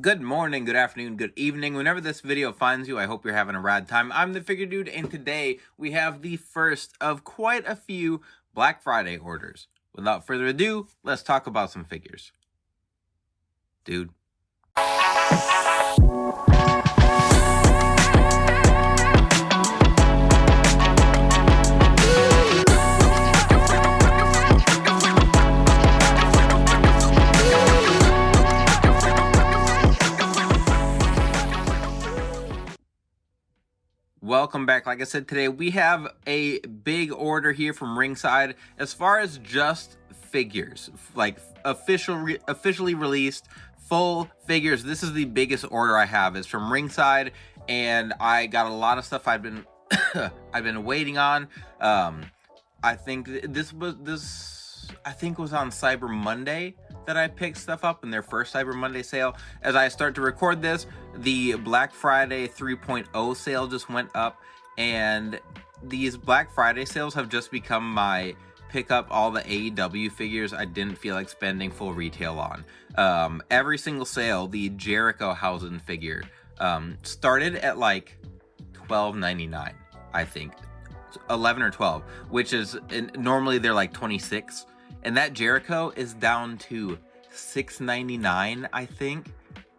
Good morning, good afternoon, good evening. Whenever this video finds you, I hope you're having a rad time. I'm the Figure Dude, and today we have the first of quite a few Black Friday orders. Without further ado, let's talk about some figures. Dude. Welcome back. Like I said, today we have a big order here from Ringside. As far as just figures, like officially released full figures, this is the biggest order I have. It's from Ringside, and I got a lot of stuff I've been I've been waiting on. I think this was on Cyber Monday that I picked stuff up in their first Cyber Monday sale. As I start to record this, the Black Friday 3.0 sale just went up, and these Black Friday sales have just become my pick up all the AEW figures I didn't feel like spending full retail on. Every single sale, the Jerichohausen figure started at like $12.99, I think. 11 or 12, which is normally they're like 26, and that Jericho is down to $6.99, I think.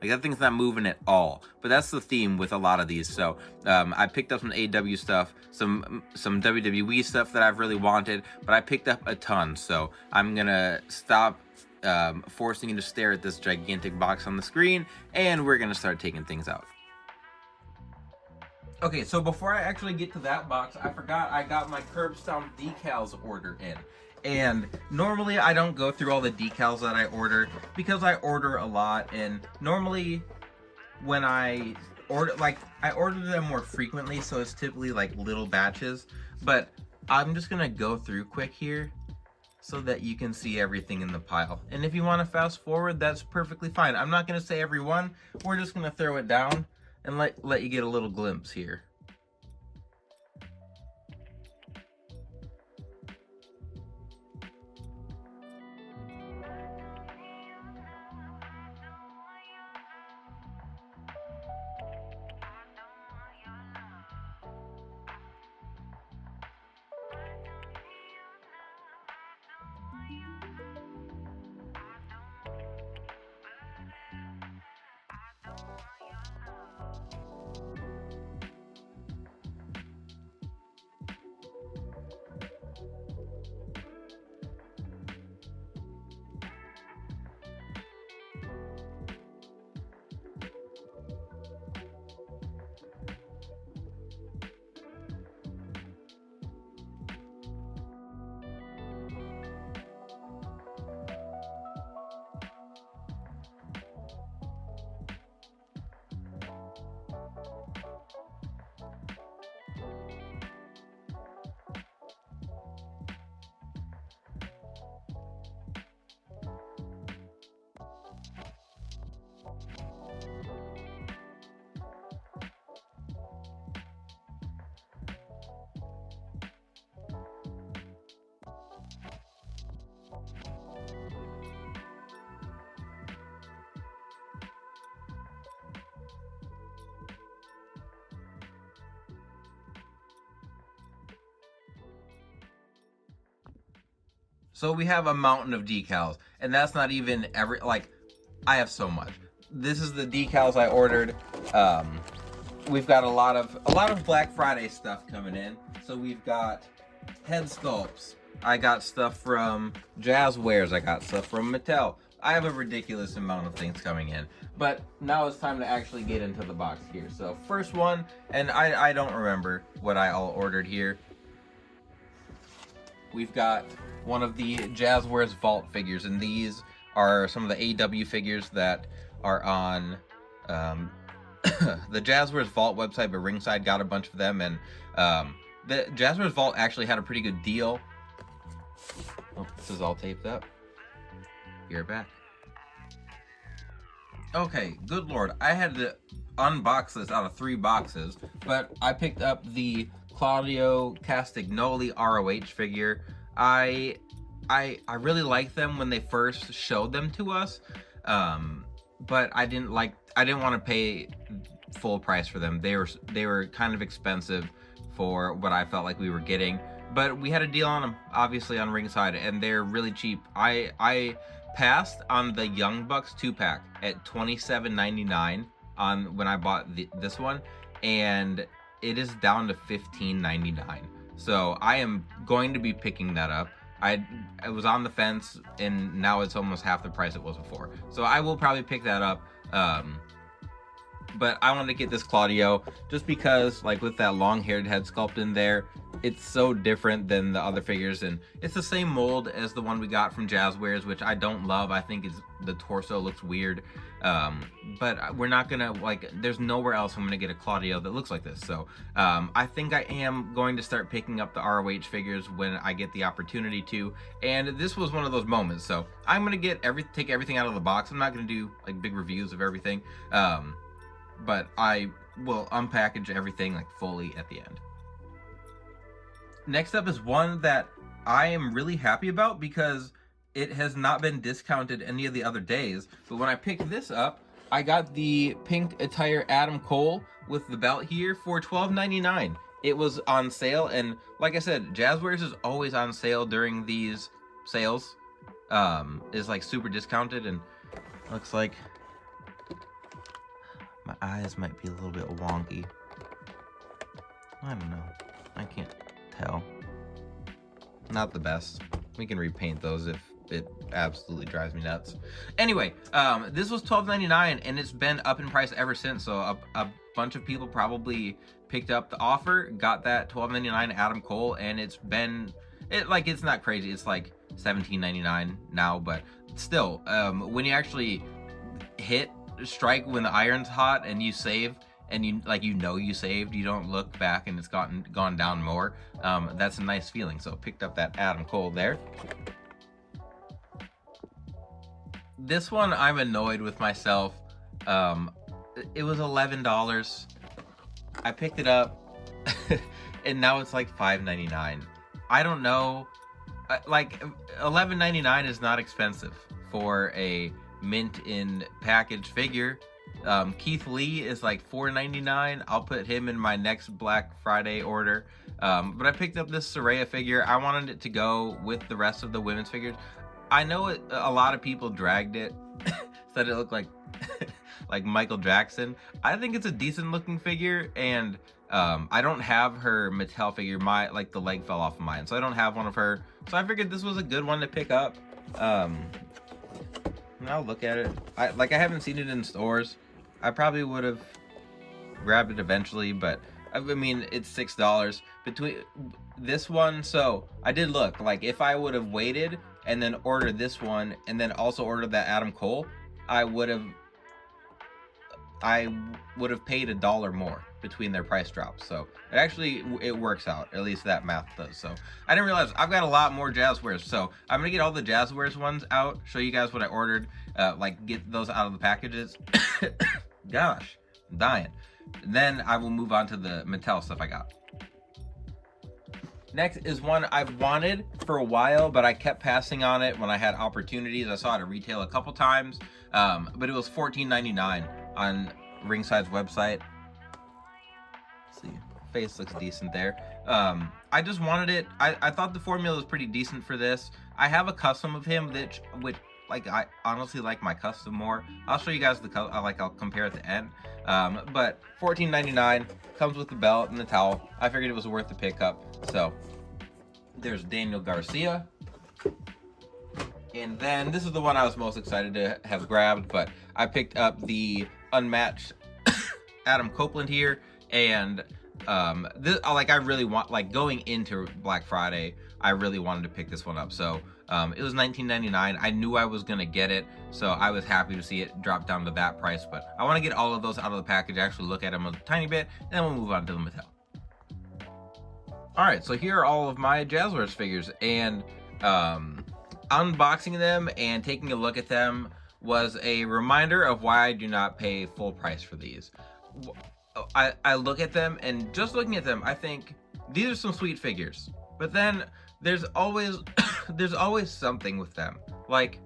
Like, that thing's not moving at all, but that's the theme with a lot of these. So I picked up some AEW stuff, some WWE stuff that I've really wanted, but I picked up a ton. So I'm gonna stop forcing you to stare at this gigantic box on the screen, and we're gonna start taking things out. Okay, so before I actually get to that box, I forgot I got my Curb Stomp decals order in. And normally I don't go through all the decals that I order because I order a lot, and normally when I order, like, I order them more frequently, so it's typically like little batches. But I'm just gonna go through quick here so that you can see everything in the pile. And if you want to fast forward, that's perfectly fine. I'm not gonna say every one, we're just gonna throw it down and let you get a little glimpse here. So we have a mountain of decals, and that's not even I have so much. This is the decals I ordered. We've got a lot of Black Friday stuff coming in. So we've got head sculpts. I got stuff from Jazwares. I got stuff from Mattel. I have a ridiculous amount of things coming in. But now it's time to actually get into the box here. So first one, and I don't remember what I all ordered here. We've got one of the Jazwares Vault figures, and these are some of the AEW figures that are on the Jazwares Vault website, but Ringside got a bunch of them, and the Jazwares Vault actually had a pretty good deal. Oh, this is all taped up. You're back. Okay, good lord, I had to unbox this out of 3 boxes, but I picked up the Claudio Castagnoli ROH figure. I really liked them when they first showed them to us. but I didn't want to pay full price for them. They were kind of expensive for what I felt like we were getting, but we had a deal on them, obviously, on Ringside, and they're really cheap. I passed on the Young Bucks 2-pack at $27.99 on when I bought this one, and it is down to $15.99. So I am going to be picking that up. I was on the fence, and now it's almost half the price it was before. So I will probably pick that up. But I wanted to get this Claudio just because, like, with that long-haired head sculpt in there, it's so different than the other figures, and it's the same mold as the one we got from Jazwares, which I don't love. I think the torso looks weird, but we're not gonna, like, there's nowhere else I'm gonna get a Claudio that looks like this. So I think I am going to start picking up the ROH figures when I get the opportunity to, and this was one of those moments. So I'm gonna take everything out of the box. I'm not gonna do like big reviews of everything, but I will unpackage everything like fully at the end. Next up is one that I am really happy about because it has not been discounted any of the other days. But when I picked this up, I got the pink attire Adam Cole with the belt here for $12.99. It was on sale, and like I said, Jazwares is always on sale during these sales. Is like super discounted, and looks like my eyes might be a little bit wonky. I don't know. I can't tell. Not the best. We can repaint those if it absolutely drives me nuts. Anyway, this was $12.99, and it's been up in price ever since. So a bunch of people probably picked up the offer, got that $12.99 Adam Cole, and it's not crazy. It's like $17.99 now, but still, when you actually strike when the iron's hot and you save, and you saved, you don't look back and it's gone down more. That's a nice feeling. So picked up that Adam Cole there. This one I'm annoyed with myself. It was $11. I picked it up and now it's like $5.99. I don't know. Like $11.99 is not expensive for a mint in package figure. Keith Lee is like $4.99. I'll put him in my next Black Friday order. But I picked up this Saraya figure. I wanted it to go with the rest of the women's figures. I know a lot of people dragged it, said it looked like like Michael Jackson. I think it's a decent looking figure, and I don't have her Mattel figure. The leg fell off of mine, so I don't have one of her. So I figured this was a good one to pick up. And I'll look at it. I haven't seen it in stores. I probably would have grabbed it eventually, but I mean, it's $6 between this one. So I did look, like, if I would have waited and then ordered this one and then also ordered that Adam Cole, I would have paid $1 more between their price drops. So it works out. At least that math does. So I didn't realize I've got a lot more Jazwares. So I'm gonna get all the Jazwares ones out, show you guys what I ordered, get those out of the packages. Gosh, I'm dying. Then I will move on to the Mattel stuff I got. Next is one I've wanted for a while, but I kept passing on it when I had opportunities. I saw it at retail a couple times, but it was $14.99 on Ringside's website. Let's see, face looks decent there. I just wanted it. I thought the formula was pretty decent for this. I have a custom of him which I honestly like my custom more. I'll show you guys I'll compare at the end. But $14.99 comes with the belt and the towel. I figured it was worth the pickup. So there's Daniel Garcia. And then this is the one I was most excited to have grabbed, but I picked up the unmatched Adam Copeland here, and this, I really want, going into Black Friday, I really wanted to pick this one up. So it was $19.99. I knew I was gonna get it, so I was happy to see it drop down to that price. But I want to get all of those out of the package, actually look at them a tiny bit, and then we'll move on to the Mattel. All right, so here are all of my Jazwares figures, and unboxing them and taking a look at them was a reminder of why I do not pay full price for these. I look at them, and just looking at them, I think these are some sweet figures. But then there's always something with them. Like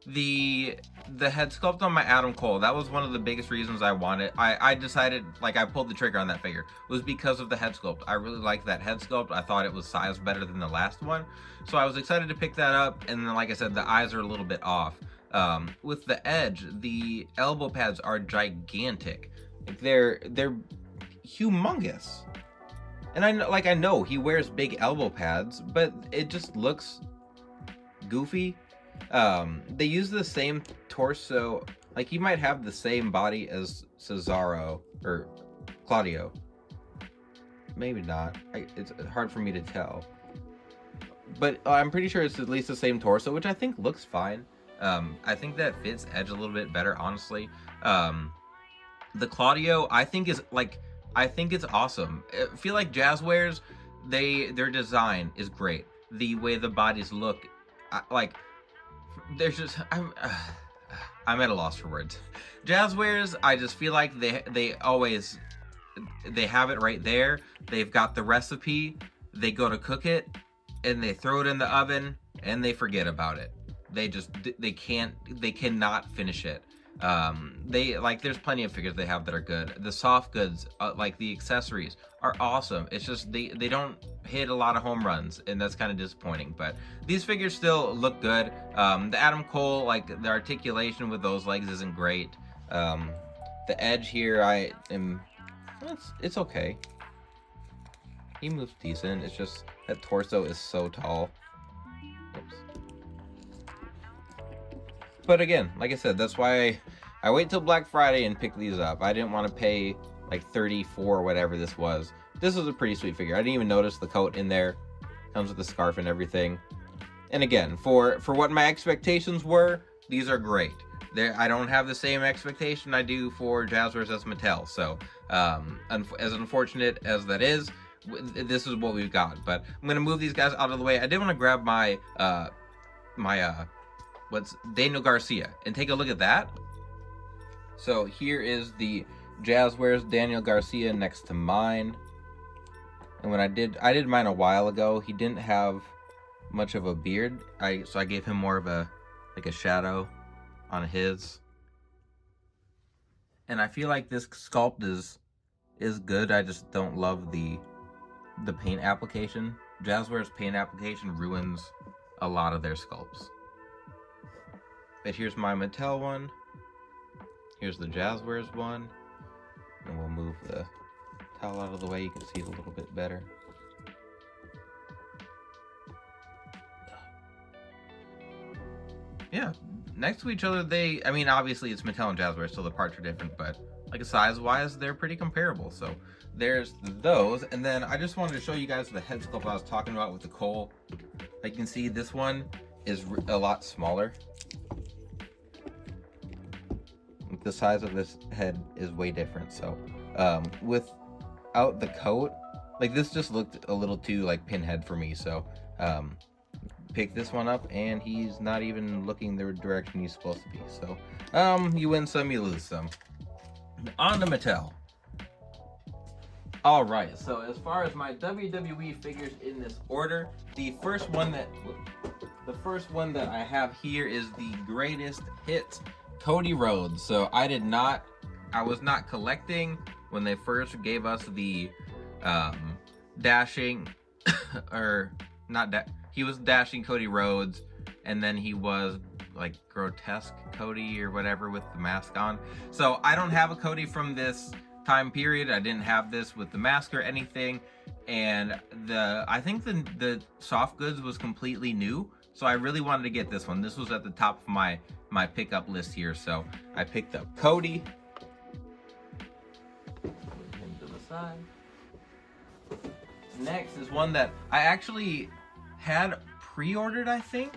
the the head sculpt on my Adam Cole, that was one of the biggest reasons I wanted. I decided, like, I pulled the trigger on that figure, was because of the head sculpt. I really liked that head sculpt. I thought it was sized better than the last one, so I was excited to pick that up. And then, like I said, the eyes are a little bit off. With the edge, the elbow pads are gigantic. Like, they're humongous. And I know he wears big elbow pads, but it just looks goofy. They use the same torso, like he might have the same body as Cesaro or Claudio. Maybe not. It's hard for me to tell. But I'm pretty sure it's at least the same torso, which I think looks fine. I think that fits Edge a little bit better, honestly. The Claudio, I think it's awesome. I feel like Jazwares, their design is great. The way the bodies look, there's just I'm at a loss for words. Jazwares, I just feel like they always have it right there. They've got the recipe. They go to cook it, and they throw it in the oven, and they forget about it. They cannot finish it. There's plenty of figures they have that are good. The soft goods, like the accessories, are awesome. It's just they don't hit a lot of home runs, and that's kind of disappointing. But these figures still look good. The Adam Cole, like the articulation with those legs isn't great. The edge here, it's okay. He moves decent. It's just that torso is so tall. Oops. But again, like I said, that's why I wait till Black Friday and pick these up. I didn't want to pay like $34 or whatever this was. This was a pretty sweet figure. I didn't even notice the coat in there. Comes with the scarf and everything. And again, for what my expectations were, these are great. I don't have the same expectation I do for Jazwares as Mattel. So, as unfortunate as that is, this is what we've got. But I'm going to move these guys out of the way. I did want to grab my Daniel Garcia and take a look at that. So here is the Jazwares Daniel Garcia next to mine. And when I did mine a while ago, he didn't have much of a beard. So I gave him more of a shadow on his. And I feel like this sculpt is good. I just don't love the paint application. Jazwares paint application ruins a lot of their sculpts. But here's my Mattel one. Here's the Jazwares one. And we'll move the towel out of the way. You can see it a little bit better. Yeah, next to each other, obviously it's Mattel and Jazwares, so the parts are different, but like size-wise, they're pretty comparable. So there's those. And then I just wanted to show you guys the head sculpt I was talking about with the Cole. Like you can see, this one is a lot smaller. The size of this head is way different. So without the coat, like this just looked a little too like pinhead for me. So pick this one up, and he's not even looking the direction he's supposed to be. So you win some, you lose some. On to Mattel. All right, so as far as my WWE figures in this order, the first one that I have here is the Greatest Hits Cody Rhodes. So I was not collecting when they first gave us the dashing or not he was dashing Cody Rhodes, and then he was like grotesque Cody or whatever with the mask on. So I don't have a Cody from this time period. I didn't have this with the mask or anything, and I think the soft goods was completely new, so I really wanted to get this one. This was at the top of my pickup list here, so I picked up Cody. Put him to the side. Next is one that I actually had pre-ordered, I think,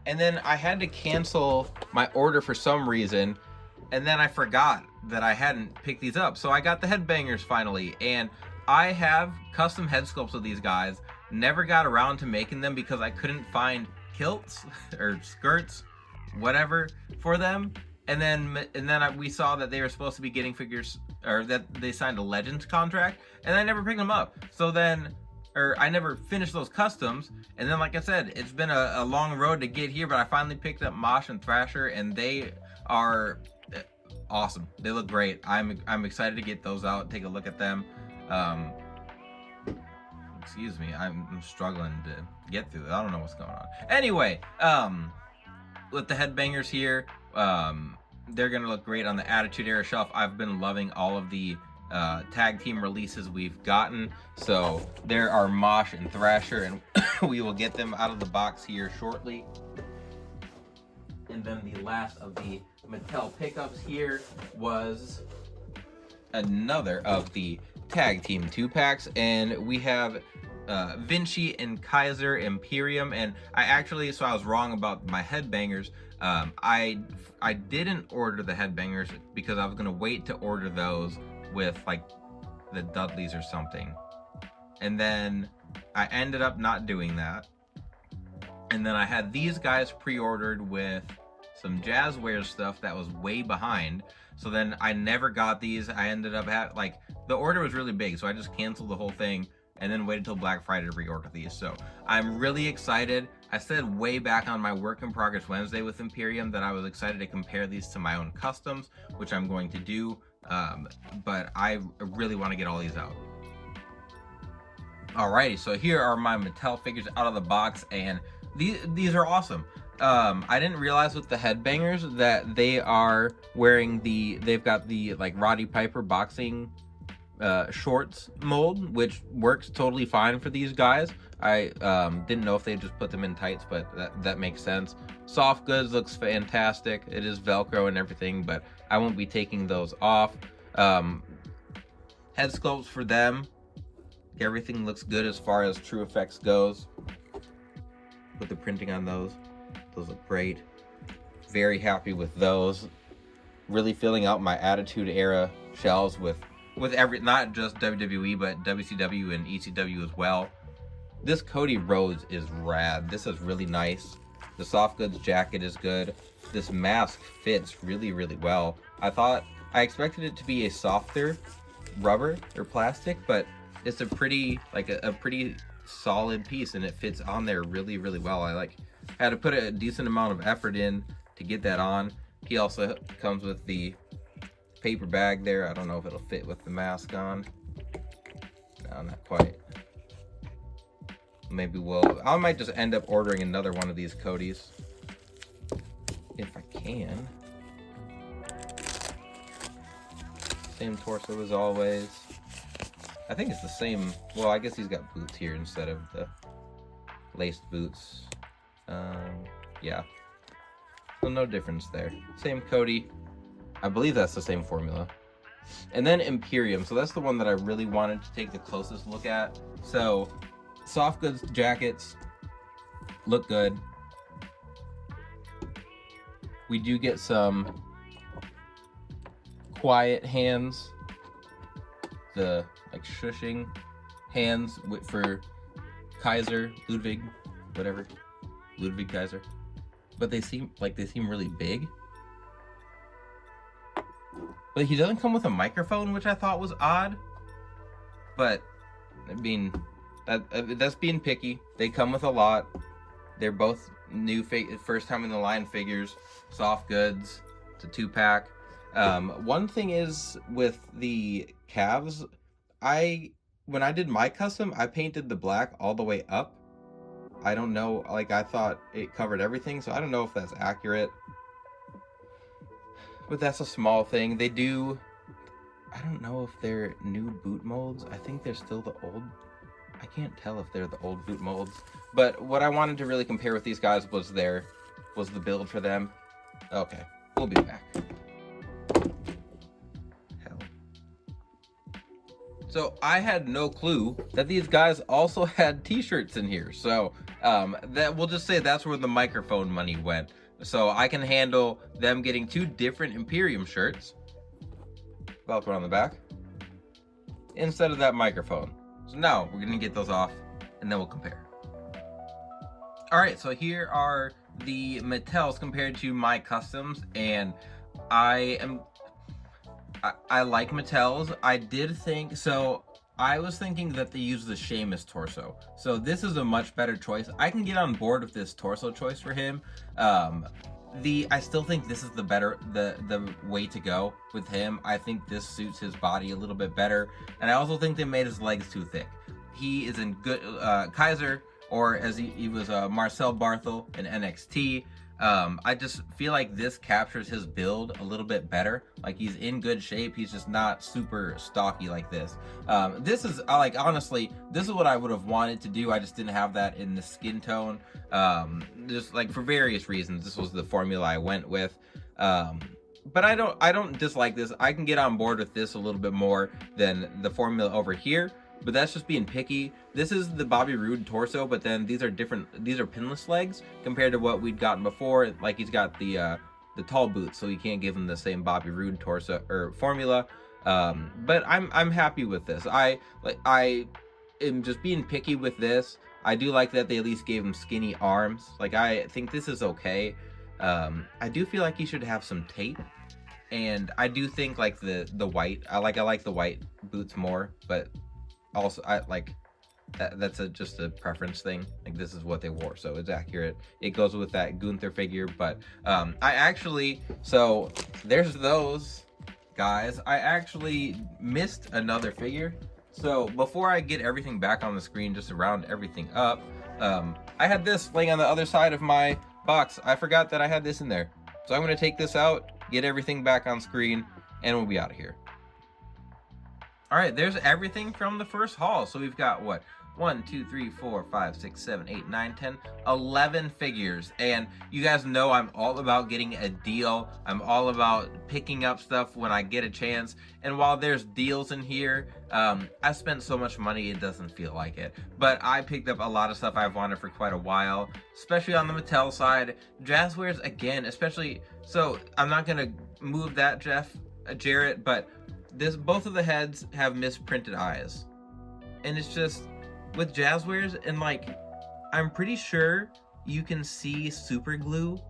and then I had to cancel my order for some reason, and then I forgot that I hadn't picked these up. So I got the Headbangers finally, and I have custom head sculpts of these guys. Never got around to making them because I couldn't find kilts or skirts, whatever, for them. And then we saw that they were supposed to be getting figures, or that they signed a Legends contract, and I never picked them up. So then, I never finished those customs, and then like I said, it's been a long road to get here, but I finally picked up Mosh and Thrasher, and they are awesome. They look great. I'm excited to get those out, take a look at them. Excuse me, I'm struggling to get through it. I don't know what's going on. Anyway, with the headbangers here, they're gonna look great on the Attitude Era shelf. I've been loving all of the tag team releases we've gotten. So there are Mosh and Thrasher, and we will get them out of the box here shortly. And then the last of the Mattel pickups here was another of the tag team 2-packs, and we have Vinci and Kaiser Imperium. And I was wrong about my headbangers. I didn't order the headbangers because I was gonna wait to order those with like the Dudleys or something, and then I ended up not doing that. And then I had these guys pre-ordered with some Jazwares stuff that was way behind, so then I never got these. I ended up the order was really big, so I just canceled the whole thing and then waited till Black Friday to reorder these. So I'm really excited. I said way back on my Work in Progress Wednesday with Imperium that I was excited to compare these to my own customs, which I'm going to do, but I really want to get all these out. Alrighty, so here are my Mattel figures out of the box, and these are awesome. I didn't realize with the headbangers that they are wearing they've got the like Roddy Piper boxing shorts mold, which works totally fine for these guys. I didn't know if they just put them in tights, but that makes sense. Soft goods looks fantastic. It is Velcro and everything, but I won't be taking those off. Head sculpts for them. Everything looks good as far as True Effects goes. Put the printing on those. Those look great. Very happy with those. Really filling out my Attitude Era shelves with not just WWE, but WCW and ECW as well. This Cody Rhodes is rad. This is really nice. The soft goods jacket is good. This mask fits really, really well. I expected it to be a softer rubber or plastic, but it's a pretty solid piece, and it fits on there really, really well. I had to put a decent amount of effort in to get that on. He also comes with the paper bag there. I don't know if it'll fit with the mask on. No, not quite. Maybe I might just end up ordering another one of these Codys if I can. Same torso as always. I think it's the same. Well, I guess he's got boots here instead of the laced boots. Yeah. So no difference there. Same Cody. I believe that's the same formula. And then Imperium. So that's the one that I really wanted to take the closest look at. So soft goods jackets look good. We do get some quiet hands. The shushing hands for Kaiser, Ludwig, whatever. Ludwig Kaiser. But they seem really big. But he doesn't come with a microphone, which I thought was odd. But I mean, that's being picky. They come with a lot. They're both new first time in the line figures, soft goods. It's a 2-pack. One thing is with the calves, when I did my custom, I painted the black all the way up. I don't know, I thought it covered everything, so I don't know if that's accurate. But that's a small thing. I don't know if they're new boot molds. I think they're still the old. I can't tell if they're the old boot molds. But what I wanted to really compare with these guys was the build for them. Okay, we'll be back. Hell. So I had no clue that these guys also had t-shirts in here. So we'll just say that's where the microphone money went. So I can handle them getting 2 different Imperium shirts, Velcro on the back, instead of that microphone. So now we're gonna get those off and then we'll compare. All right, so here are the Mattels compared to my customs, and I like Mattels. I was thinking that they use the Sheamus torso. So this is a much better choice. I can get on board with this torso choice for him. I still think this is the better, the way to go with him. I think this suits his body a little bit better, and I also think they made his legs too thick. He is in good Kaiser, or as he was Marcel Barthel in NXT. I just feel like this captures his build a little bit better. Like, he's in good shape. He's just not super stocky like this. This is like, honestly, this is what I would have wanted to do. I just didn't have that in the skin tone. Just like for various reasons, this was the formula I went with. But I don't dislike this. I can get on board with this a little bit more than the formula over here. But that's just being picky. This is the Bobby Roode torso, but then these are different. These are pinless legs compared to what we'd gotten before. Like, he's got the tall boots, so you can't give him the same Bobby Roode torso or formula. But I'm happy with this. I am just being picky with this. I do like that they at least gave him skinny arms. Like, I think this is okay. I do feel like he should have some tape. And I do think like the white. I like the white boots more, but also I like that's just a preference thing. Like, this is what they wore, so it's accurate. It goes with that Gunther figure. But I actually, so there's those guys. I actually missed another figure. So before I get everything back on the screen, just to round everything up, I had this laying on the other side of my box. I forgot that I had this in there, so I'm going to take this out, get everything back on screen, and we'll be out of here. All right, there's everything from the first haul. So we've got what? 1, 2, 3, 4, 5, 6, 7, 8, 9, 10, 11 figures. And you guys know I'm all about getting a deal. I'm all about picking up stuff when I get a chance. And while there's deals in here, I spent so much money it doesn't feel like it. But I picked up a lot of stuff I've wanted for quite a while, especially on the Mattel side. Jazwares, again, especially, so I'm not gonna move that Jarrett, but both of the heads have misprinted eyes. And it's just, with Jazwares, and like, I'm pretty sure you can see super glue.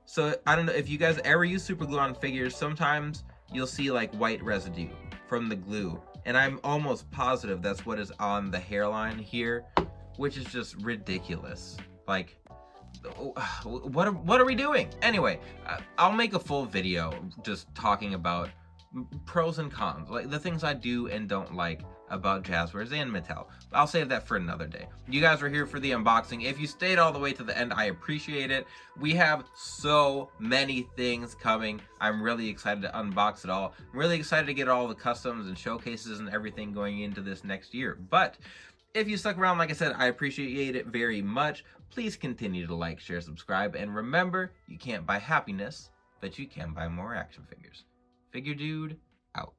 So I don't know if you guys ever use super glue on figures. Sometimes you'll see like white residue from the glue, and I'm almost positive that's what is on the hairline here, which is just ridiculous. Like, what are we doing? Anyway, I'll make a full video just talking about pros and cons, like the things I do and don't like about Jazwares and Mattel. I'll save that for another day. You guys are here for the unboxing. If you stayed all the way to the end, I appreciate it. We have so many things coming. I'm really excited to unbox it all. I'm really excited to get all the customs and showcases and everything going into this next year. But if you stuck around, like I said, I appreciate it very much. Please continue to like, share, subscribe, and remember, you can't buy happiness, but you can buy more action figures. Figure Dude, out.